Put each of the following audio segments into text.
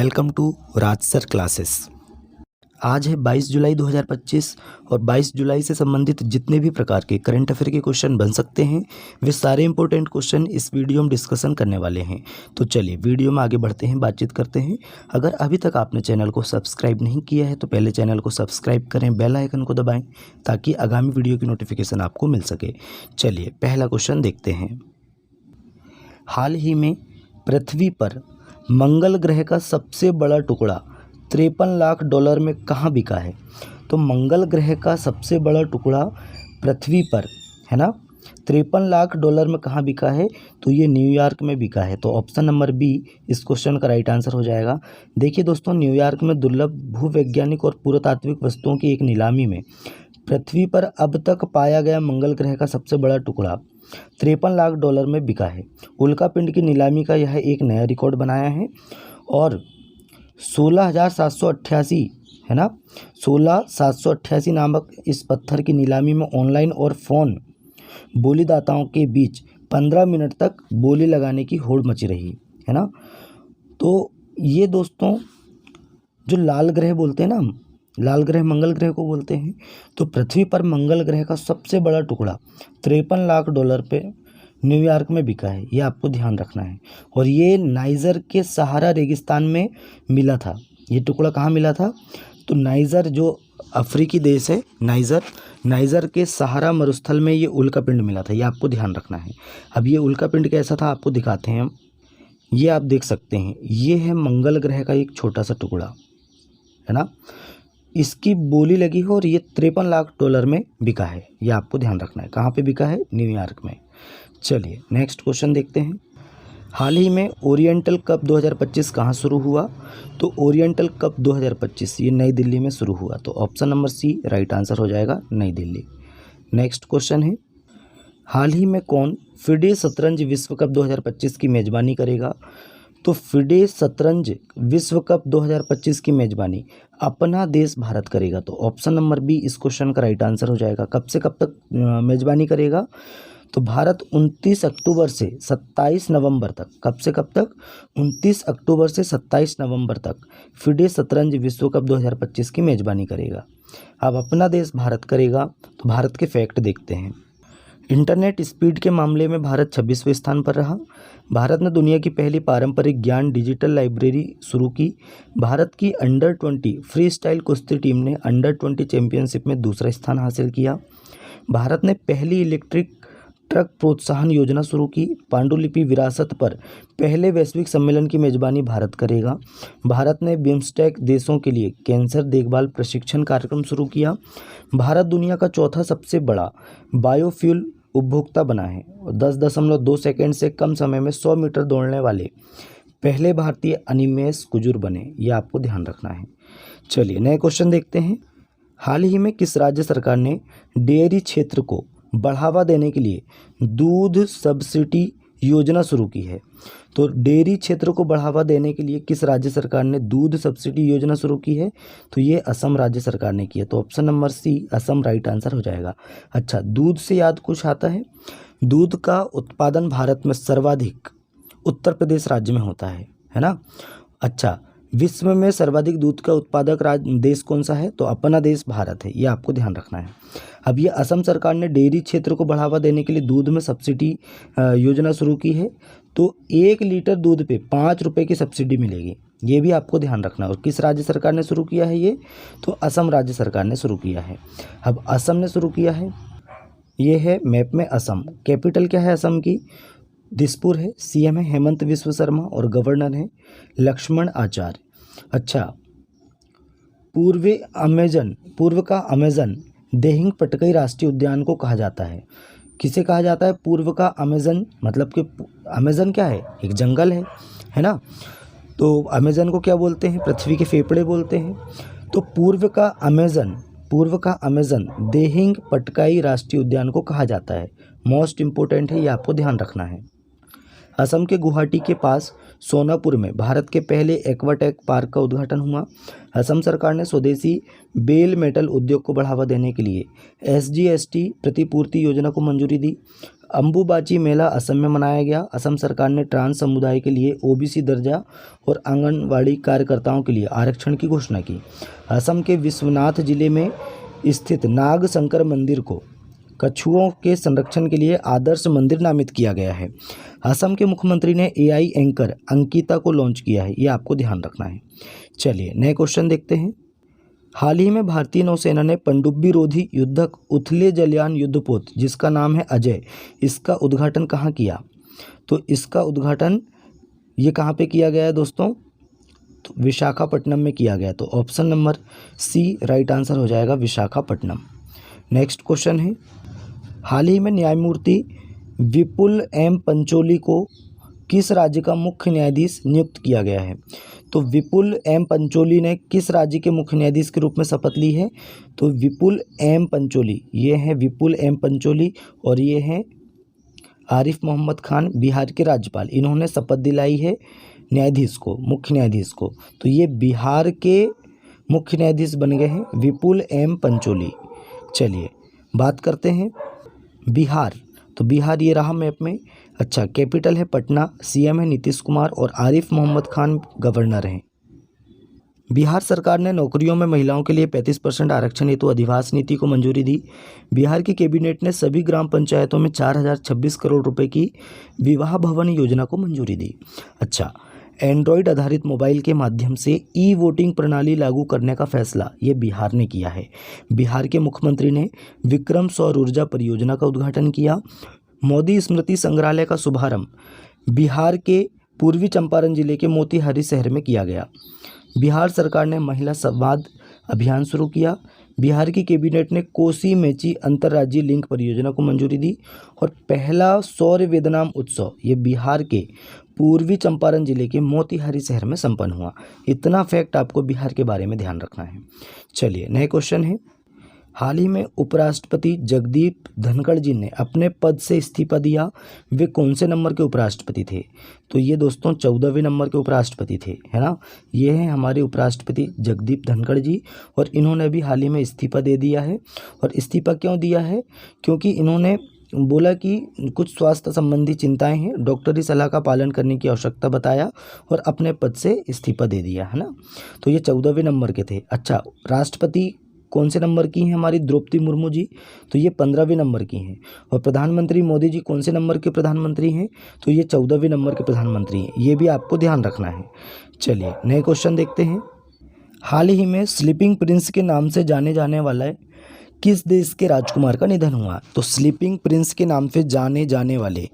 Welcome to Raj sir classes. आज है 22 जुलाई 2025 और 22 जुलाई से संबंधित जितने भी प्रकार के करंट अफेयर के क्वेश्चन बन सकते हैं वे सारे इंपॉर्टेंट क्वेश्चन इस वीडियो में डिस्कशन करने वाले हैं। तो चलिए वीडियो में आगे बढ़ते हैं, बातचीत करते हैं। अगर अभी तक आपने चैनल को सब्सक्राइब नहीं किया है तो पहले चैनल को सब्सक्राइब करें, बेल आइकन को दबाएँ ताकि आगामी वीडियो की नोटिफिकेशन आपको मिल सके। चलिए पहला क्वेश्चन देखते हैं। हाल ही में पृथ्वी पर मंगल ग्रह का सबसे बड़ा टुकड़ा 53 लाख डॉलर में कहाँ बिका है? तो मंगल ग्रह का सबसे बड़ा टुकड़ा पृथ्वी पर है ना 53 लाख डॉलर में कहाँ बिका है? तो ये न्यूयॉर्क में बिका है। तो ऑप्शन नंबर बी इस क्वेश्चन का राइट आंसर हो जाएगा। देखिए दोस्तों, न्यूयॉर्क में दुर्लभ भूवैज्ञानिक और पुरातात्विक वस्तुओं की एक नीलामी में पृथ्वी पर अब तक पाया गया मंगल ग्रह का सबसे बड़ा टुकड़ा 53 लाख डॉलर में बिका है। उल्का पिंड की नीलामी का यह एक नया रिकॉर्ड बनाया है और 16,788 है ना 16,788 नामक इस पत्थर की नीलामी में ऑनलाइन और फ़ोन बोलीदाताओं के बीच 15 मिनट तक बोली लगाने की होड़ मची रही है ना। तो ये दोस्तों जो लाल ग्रह बोलते हैं ना हम, लाल ग्रह मंगल ग्रह को बोलते हैं। तो पृथ्वी पर मंगल ग्रह का सबसे बड़ा टुकड़ा 53 लाख डॉलर पे न्यूयॉर्क में बिका है, ये आपको ध्यान रखना है। और ये नाइजर के सहारा रेगिस्तान में मिला था। ये टुकड़ा कहाँ मिला था? तो नाइजर जो अफ्रीकी देश है, नाइजर के सहारा मरुस्थल में ये उल्का पिंड मिला था, ये आपको ध्यान रखना है। अब ये उल्का पिंड कैसा था आपको दिखाते हैं हम। ये आप देख सकते हैं, ये है मंगल ग्रह का एक छोटा सा टुकड़ा है ना। इसकी बोली लगी है और ये 53 लाख डॉलर में बिका है, ये आपको ध्यान रखना है। कहाँ पे बिका है? न्यूयॉर्क में। चलिए नेक्स्ट क्वेश्चन देखते हैं। हाल ही में ओरिएंटल कप 2025 कहाँ शुरू हुआ? तो ओरिएंटल कप 2025 ये नई दिल्ली में शुरू हुआ। तो option number C right answer हो जाएगा, नई दिल्ली। नेक्स्ट क्वेश्चन है, हाल ही में कौन फिडे शतरंज विश्व कप 2025 की मेज़बानी करेगा? तो फिडे शतरंज विश्व कप 2025 की मेज़बानी अपना देश भारत करेगा। तो ऑप्शन नंबर बी इस क्वेश्चन का राइट आंसर हो जाएगा। कब से कब तक मेज़बानी करेगा? तो भारत 29 अक्टूबर से 27 नवंबर तक, कब से कब तक? 29 अक्टूबर से 27 नवंबर तक फिडे शतरंज विश्व कप 2025 की मेज़बानी करेगा। अब अपना देश भारत करेगा तो भारत के फैक्ट देखते हैं। इंटरनेट स्पीड के मामले में भारत 26वें स्थान पर रहा। भारत ने दुनिया की पहली पारंपरिक ज्ञान डिजिटल लाइब्रेरी शुरू की। भारत की अंडर 20 फ्री स्टाइल कुश्ती टीम ने अंडर 20 चैंपियनशिप में दूसरा स्थान हासिल किया। भारत ने पहली इलेक्ट्रिक ट्रक प्रोत्साहन योजना शुरू की। पांडुलिपि विरासत पर पहले वैश्विक सम्मेलन की मेज़बानी भारत करेगा। भारत ने बिम्स्टेक देशों के लिए कैंसर देखभाल प्रशिक्षण कार्यक्रम शुरू किया। भारत दुनिया का चौथा सबसे बड़ा बायोफ्यूल उपभोक्ता बना है और 10.2 सेकंड से कम समय में 100 मीटर दौड़ने वाले पहले भारतीय अनिमेश कुजूर बने, ये आपको ध्यान रखना है। चलिए नए क्वेश्चन देखते हैं। हाल ही में किस राज्य सरकार ने डेयरी क्षेत्र को बढ़ावा देने के लिए दूध सब्सिडी योजना शुरू की है? तो डेयरी क्षेत्र को बढ़ावा देने के लिए किस राज्य सरकार ने दूध सब्सिडी योजना शुरू की है? तो ये असम राज्य सरकार ने की है। तो option number C Assam right answer हो जाएगा। अच्छा, दूध से याद कुछ आता है? दूध का उत्पादन भारत में सर्वाधिक उत्तर प्रदेश राज्य में होता है ना। अच्छा, विश्व में सर्वाधिक दूध का उत्पादक देश कौन सा है? तो अपना देश भारत है, ये आपको ध्यान रखना है। अब ये असम सरकार ने डेयरी क्षेत्र को बढ़ावा देने के लिए दूध में सब्सिडी योजना शुरू की है। तो 1 लीटर दूध पे 5 रुपये की सब्सिडी मिलेगी, ये भी आपको ध्यान रखना है। और किस राज्य सरकार ने शुरू किया है ये? तो असम राज्य सरकार ने शुरू किया है। अब असम ने शुरू किया है, ये है मैप में असम। कैपिटल क्या है असम की? दिसपुर है। सीएम है हेमंत विश्व शर्मा और गवर्नर है लक्ष्मण आचार्य। अच्छा, पूर्व का अमेजन देहिंग पटकई राष्ट्रीय उद्यान को कहा जाता है। किसे कहा जाता है? पूर्व का अमेजन, मतलब कि अमेजन क्या है? एक जंगल है ना। तो अमेजन को क्या बोलते हैं? पृथ्वी के फेफड़े बोलते हैं। तो पूर्व का अमेजन देहिंग पटकाई राष्ट्रीय उद्यान को कहा जाता है। मोस्ट इंपोर्टेंट है, ये आपको ध्यान रखना है। असम के गुवाहाटी के पास सोनापुर में भारत के पहले एक्वाटेक पार्क का उद्घाटन हुआ। असम सरकार ने स्वदेशी बेल मेटल उद्योग को बढ़ावा देने के लिए SGST प्रतिपूर्ति योजना को मंजूरी दी। अंबुबाची मेला असम में मनाया गया। असम सरकार ने ट्रांस समुदाय के लिए ओबीसी दर्जा और आंगनवाड़ी कार्यकर्ताओं के लिए आरक्षण की घोषणा की। असम के विश्वनाथ जिले में स्थित नाग शंकर मंदिर को कछुओं के संरक्षण के लिए आदर्श मंदिर नामित किया गया है। असम के मुख्यमंत्री ने एआई एंकर अंकिता को लॉन्च किया है, ये आपको ध्यान रखना है। चलिए नए क्वेश्चन देखते हैं। हाल ही में भारतीय नौसेना ने पनडुब्बी रोधी युद्धक उथले जलयान युद्धपोत जिसका नाम है अजय, इसका उद्घाटन कहाँ किया? तो इसका उद्घाटन ये कहाँ पे किया गया है दोस्तों? तो विशाखापट्टनम में किया गया। तो option number C right answer हो जाएगा, विशाखापट्टनम। नेक्स्ट क्वेश्चन है, हाल ही में न्यायमूर्ति विपुल एम पंचोली को किस राज्य का मुख्य न्यायाधीश नियुक्त किया गया है? तो विपुल एम पंचोली ने किस राज्य के मुख्य न्यायाधीश के रूप में शपथ ली है? तो विपुल एम पंचोली, ये हैं विपुल एम पंचोली और ये हैं आरिफ मोहम्मद खान, बिहार के राज्यपाल। इन्होंने शपथ दिलाई है न्यायाधीश को, मुख्य न्यायाधीश को। तो ये बिहार के मुख्य न्यायाधीश बन गए हैं विपुल एम पंचोली। चलिए बात करते हैं बिहार। तो बिहार ये रहा मैप में। अच्छा, कैपिटल है पटना, सीएम है नीतीश कुमार और आरिफ मोहम्मद खान गवर्नर हैं। बिहार सरकार ने नौकरियों में महिलाओं के लिए 35% आरक्षण हेतु अधिवास नीति को मंजूरी दी। बिहार की कैबिनेट ने सभी ग्राम पंचायतों में 4026 करोड़ रुपए की विवाह भवन योजना को मंजूरी दी। अच्छा, एंड्रॉयड आधारित मोबाइल के माध्यम से ई वोटिंग प्रणाली लागू करने का फैसला ये बिहार ने किया है। बिहार के मुख्यमंत्री ने विक्रम सौर ऊर्जा परियोजना का उद्घाटन किया। मोदी स्मृति संग्रहालय का शुभारंभ बिहार के पूर्वी चंपारण जिले के मोतिहारी शहर में किया गया। बिहार सरकार ने महिला संवाद अभियान शुरू किया। बिहार की कैबिनेट ने कोसी मेची अंतर्राज्यीय लिंक परियोजना को मंजूरी दी। और पहला सौर वेदनाम उत्सव ये बिहार के पूर्वी चंपारण जिले के मोतिहारी शहर में संपन्न हुआ। इतना फैक्ट आपको बिहार के बारे में ध्यान रखना है। चलिए नए क्वेश्चन है, हाल ही में उपराष्ट्रपति जगदीप धनखड़ जी ने अपने पद से इस्तीफा दिया। वे कौन से नंबर के उपराष्ट्रपति थे? तो ये दोस्तों 14वें नंबर के उपराष्ट्रपति थे, है ना। ये हैं हमारे उपराष्ट्रपति जगदीप धनखड़ जी और इन्होंने अभी हाल ही में इस्तीफा दे दिया है। और इस्तीफा क्यों दिया है? क्योंकि इन्होंने बोला कि कुछ स्वास्थ्य संबंधी चिंताएं हैं, डॉक्टरी सलाह का पालन करने की आवश्यकता बताया और अपने पद से इस्तीफा दे दिया, है ना। तो ये 14वें नंबर के थे। अच्छा, राष्ट्रपति कौन से नंबर की हैं? हमारी द्रौपदी मुर्मू जी, तो ये 15वें नंबर की हैं। और प्रधानमंत्री मोदी जी कौन से नंबर के प्रधानमंत्री हैं? तो ये 14वें नंबर के प्रधानमंत्री हैं। ये भी आपको ध्यान रखना है। चलिए नए क्वेश्चन देखते हैं। हाल ही में स्लीपिंग प्रिंस के नाम से जाने जाने वाला किस देश के राजकुमार का निधन हुआ? तो स्लीपिंग प्रिंस के नाम से जाने जाने वाले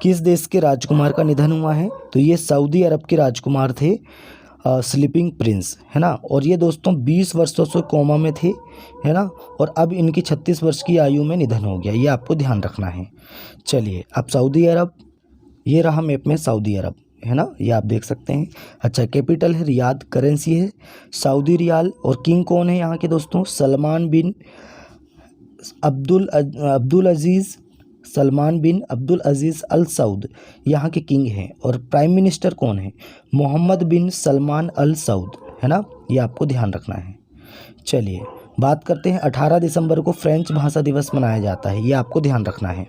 किस देश के राजकुमार का निधन हुआ है? तो ये सऊदी अरब के राजकुमार थे स्लीपिंग प्रिंस, है ना। और ये दोस्तों 20 वर्षों से कोमा में थे, है ना। और अब इनकी 36 वर्ष की आयु में निधन हो गया, ये आपको ध्यान रखना है। चलिए अब सऊदी अरब, ये रहा मैप में सऊदी अरब, है ना, ये आप देख सकते हैं। अच्छा, कैपिटल है रियाद, करेंसी है सऊदी रियाल। और किंग कौन है यहाँ के दोस्तों? सलमान बिन अब्दुल अजीज़ अल सऊद यहाँ के किंग हैं। और प्राइम मिनिस्टर कौन है? मोहम्मद बिन सलमान अल सऊद, है ना, ये आपको ध्यान रखना है। चलिए बात करते हैं, 18 दिसंबर को फ्रेंच भाषा दिवस मनाया जाता है, ये आपको ध्यान रखना है।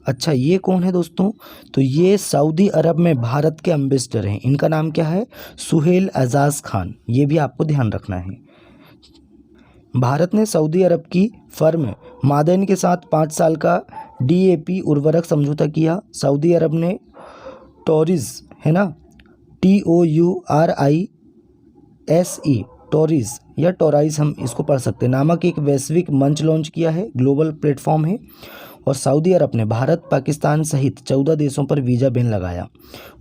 अच्छा, ये कौन है दोस्तों? तो ये सऊदी अरब में भारत के एम्बेसडर हैं, इनका नाम क्या है? सुहेल एजाज खान, ये भी आपको ध्यान रखना है। भारत ने सऊदी अरब की फर्म मादेन के साथ 5 साल का DAP उर्वरक समझौता किया। सऊदी अरब ने टोरिस, है ना, TOURISE, टोरिस या टोराइस हम इसको पढ़ सकते हैं, नामक एक वैश्विक मंच लॉन्च किया है, ग्लोबल प्लेटफॉर्म है। और सऊदी अरब ने भारत, पाकिस्तान सहित 14 देशों पर वीज़ा बैन लगाया।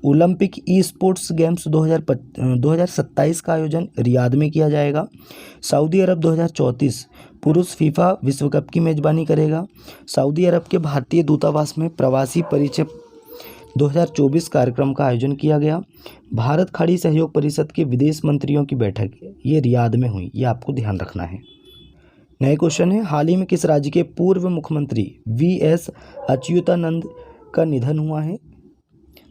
ओलंपिक ई स्पोर्ट्स गेम्स 2027 का आयोजन रियाद में किया जाएगा। सऊदी अरब 2034 पुरुष फीफा विश्व कप की मेज़बानी करेगा। सऊदी अरब के भारतीय दूतावास में प्रवासी परिचय 2024 कार्यक्रम का आयोजन किया गया। भारत खाड़ी सहयोग परिषद के विदेश मंत्रियों की बैठक ये रियाद में हुई, ये आपको ध्यान रखना है। नए क्वेश्चन है, हाल ही में किस राज्य के पूर्व मुख्यमंत्री VS अच्युतानंद का निधन हुआ है?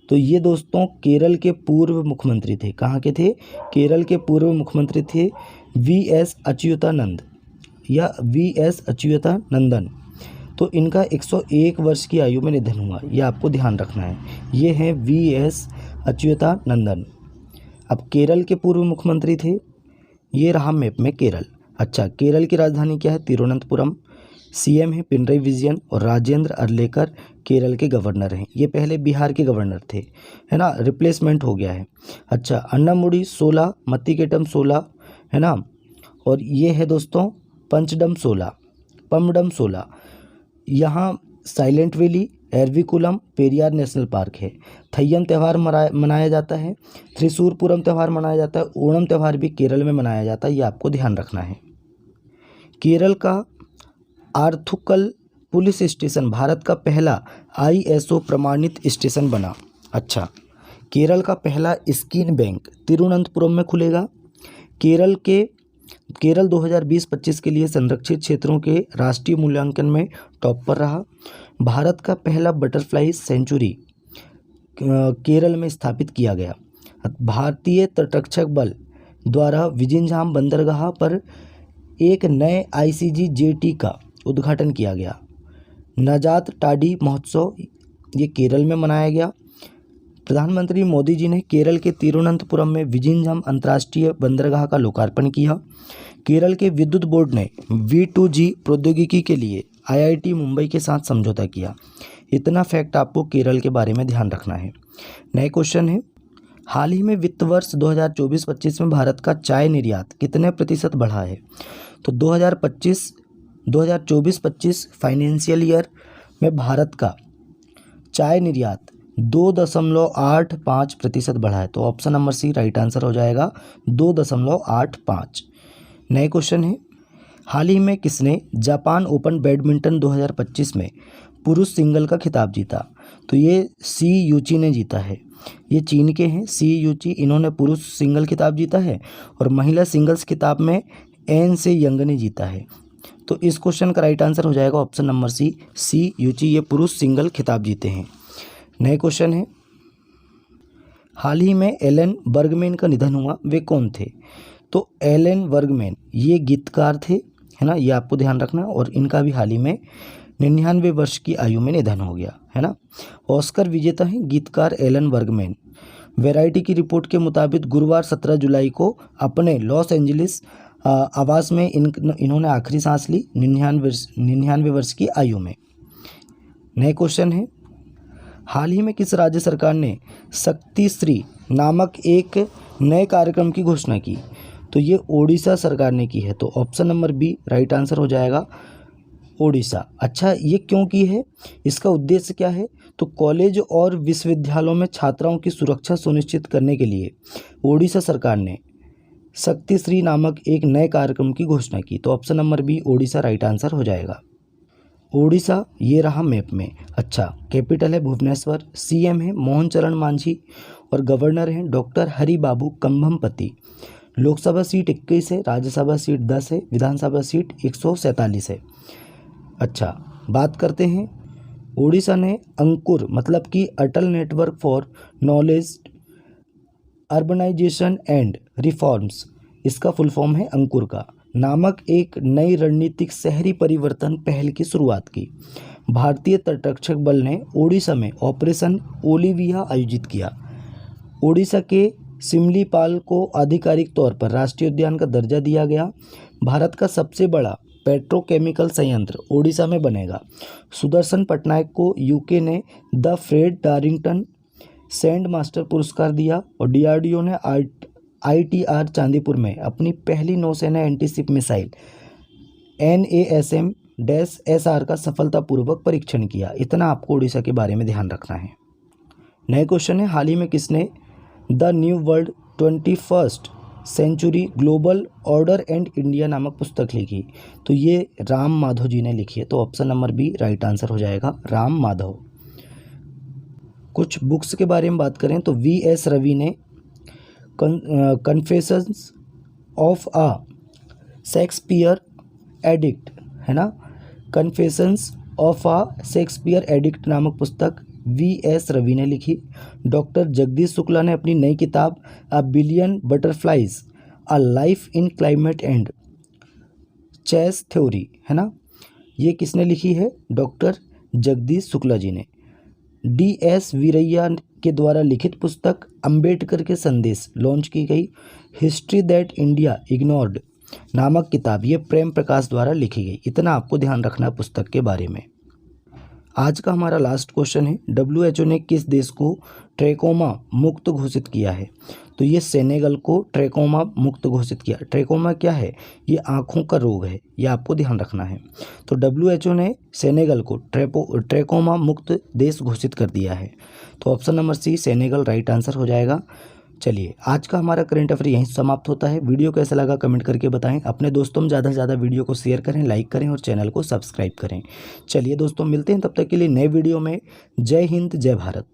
तो ये दोस्तों केरल के पूर्व मुख्यमंत्री थे। कहाँ के थे? केरल के पूर्व मुख्यमंत्री थे VS अच्युतानंद या VS अच्युतानंदन। तो इनका 101 वर्ष की आयु में निधन हुआ, ये आपको ध्यान रखना है। ये हैं वी.एस. अच्युतानंदन। अब केरल के पूर्व मुख्यमंत्री थे, ये रहा मैप में केरल। अच्छा, केरल की राजधानी क्या है? तिरुवनंतपुरम। सीएम है पिनरई विजयन और राजेंद्र अर्लेकर केरल के गवर्नर हैं। ये पहले बिहार के गवर्नर थे, है ना, रिप्लेसमेंट हो गया है। अच्छा, अन्नामुडी 16, मत्तिकेटम 16, है ना, और ये है दोस्तों पंचडम 16, पमडम 16। यहाँ silent valley, Eravikulam, Periyar national park है। थय्यम त्यौहार मनाया जाता है। त्रिशूरपुरम त्यौहार मनाया जाता है। ओणम त्यौहार भी केरल में मनाया जाता है, ये आपको ध्यान रखना है। केरल का आर्थुकल पुलिस स्टेशन भारत का पहला ISO प्रमाणित स्टेशन बना। अच्छा, केरल का पहला स्कीन बैंक तिरुवनंतपुरम में खुलेगा। केरल 2020-25 के लिए संरक्षित क्षेत्रों के राष्ट्रीय मूल्यांकन में टॉप पर रहा। भारत का पहला बटरफ्लाई सेंचुरी केरल में स्थापित किया गया। भारतीय तटरक्षक बल द्वारा विजिंझाम बंदरगाह पर एक नए ICG जेटी का उद्घाटन किया गया। नजात टाडी महोत्सव ये केरल में मनाया गया। प्रधानमंत्री मोदी जी ने केरल के तिरुवनंतपुरम में विजिंझम अंतर्राष्ट्रीय बंदरगाह का लोकार्पण किया। केरल के विद्युत बोर्ड ने V2G प्रौद्योगिकी के लिए IIT मुंबई के साथ समझौता किया। इतना फैक्ट आपको केरल के बारे में ध्यान रखना है। नए क्वेश्चन है, हाल ही में वित्त वर्ष 2024-25 में भारत का चाय निर्यात कितने प्रतिशत बढ़ा है? तो 2024-25 फाइनेंशियल ईयर में भारत का चाय निर्यात 2.85% बढ़ा है। तो option number C right answer हो जाएगा, 2.85। नए क्वेश्चन है, हाल ही में किसने जापान ओपन बैडमिंटन 2025 में पुरुष सिंगल का खिताब जीता? तो ये सी यूची ने जीता है। ये चीन के हैं, सी यूची, इन्होंने पुरुष सिंगल खिताब जीता है और महिला सिंगल्स खिताब में एन से यंग ने जीता है। तो इस क्वेश्चन का राइट आंसर हो जाएगा ऑप्शन नंबर सी यूची, ये पुरुष सिंगल खिताब जीते हैं। नए क्वेश्चन है, हाल ही में एलन बर्गमैन का निधन हुआ, वे कौन थे? तो एलन बर्गमैन ये गीतकार थे, है ना, ये आपको ध्यान रखना। और इनका भी हाल ही में 99 वर्ष की आयु में निधन हो गया, है ना। ऑस्कर विजेता हैं गीतकार एलन बर्गमैन। वैरायटी की रिपोर्ट के मुताबिक गुरुवार 17 जुलाई को अपने लॉस एंजलिस आवास में इन्होंने आखिरी सांस ली 99 वर्ष की आयु में। नए क्वेश्चन है, हाल ही में किस राज्य सरकार ने शक्ति श्री नामक एक नए कार्यक्रम की घोषणा की? तो ये ओडिशा सरकार ने की है। तो option number B right answer हो जाएगा, ओडिशा। अच्छा, ये क्यों की है, इसका उद्देश्य क्या है? तो कॉलेज और विश्वविद्यालयों में छात्राओं की सुरक्षा सुनिश्चित करने के लिए ओडिशा सरकार ने शक्तिश्री नामक एक नए कार्यक्रम की घोषणा की। तो option number B Odisha right answer हो जाएगा। ओडिशा ये रहा मैप में। अच्छा, कैपिटल है भुवनेश्वर, सीएम है मोहन चरण मांझी और गवर्नर हैं डॉक्टर हरिबाबू कंभमपति। लोकसभा सीट 21 है, राज्यसभा सीट 10 है, विधानसभा सीट 147 है। अच्छा, बात करते हैं, ओडिशा ने अंकुर मतलब कि Atal network for knowledge urbanisation and reforms, इसका फुल फॉर्म है अंकुर का, नामक एक नई रणनीतिक शहरी परिवर्तन पहल की शुरुआत की। भारतीय तटरक्षक बल ने ओडिशा में ऑपरेशन ओलिविया आयोजित किया। ओडिशा के सिमलीपाल को आधिकारिक तौर पर राष्ट्रीय उद्यान का दर्जा दिया गया। भारत का सबसे बड़ा पेट्रोकेमिकल संयंत्र ओडिशा में बनेगा। सुदर्शन पटनायक को यूके ने द फ्रेड डारिंगटन सैंड मास्टर पुरस्कार दिया और DRDO ने ITR चांदीपुर में अपनी पहली नौसेना एंटीशिप मिसाइल NASM-SR का सफलतापूर्वक परीक्षण किया। इतना आपको ओडिशा के बारे में ध्यान रखना है। नए क्वेश्चन है, हाल ही में किसने the new world 21st century global order and India नामक पुस्तक लिखी? तो ये राम माधव जी ने लिखी है। तो option number B right answer हो जाएगा, राम माधव। कुछ बुक्स के बारे में बात करें तो VS रवि ने confessions of a Shakespeare addict, है ना, confessions of a Shakespeare addict नामक पुस्तक VS रवि ने लिखी। डॉक्टर जगदीश शुक्ला ने अपनी नई किताब a billion butterflies a life in climate and chaos theory, है ना, ये किसने लिखी है? डॉक्टर जगदीश शुक्ला जी ने। DS वीरैया के द्वारा लिखित पुस्तक अंबेडकर के संदेश लॉन्च की गई। हिस्ट्री दैट इंडिया इग्नोर्ड नामक किताब ये प्रेम प्रकाश द्वारा लिखी गई। इतना आपको ध्यान रखना है पुस्तक के बारे में। आज का हमारा लास्ट क्वेश्चन है, WHO ने किस देश को ट्रैकोमा मुक्त घोषित किया है? तो ये सेनेगल को ट्रैकोमा मुक्त घोषित किया। ट्रैकोमा क्या है? ये आँखों का रोग है, ये आपको ध्यान रखना है। तो WHO ने सेनेगल को ट्रैकोमा मुक्त देश घोषित कर दिया है। तो option number C Senegal right answer हो जाएगा। चलिए, आज का हमारा करंट अफेयर यहीं समाप्त होता है। वीडियो कैसा लगा कमेंट करके बताएं। अपने दोस्तों में ज़्यादा से ज़्यादा वीडियो को शेयर करें, लाइक करें और चैनल को सब्सक्राइब करें। चलिए दोस्तों, मिलते हैं तब तक के लिए नए वीडियो में। जय हिंद, जय भारत।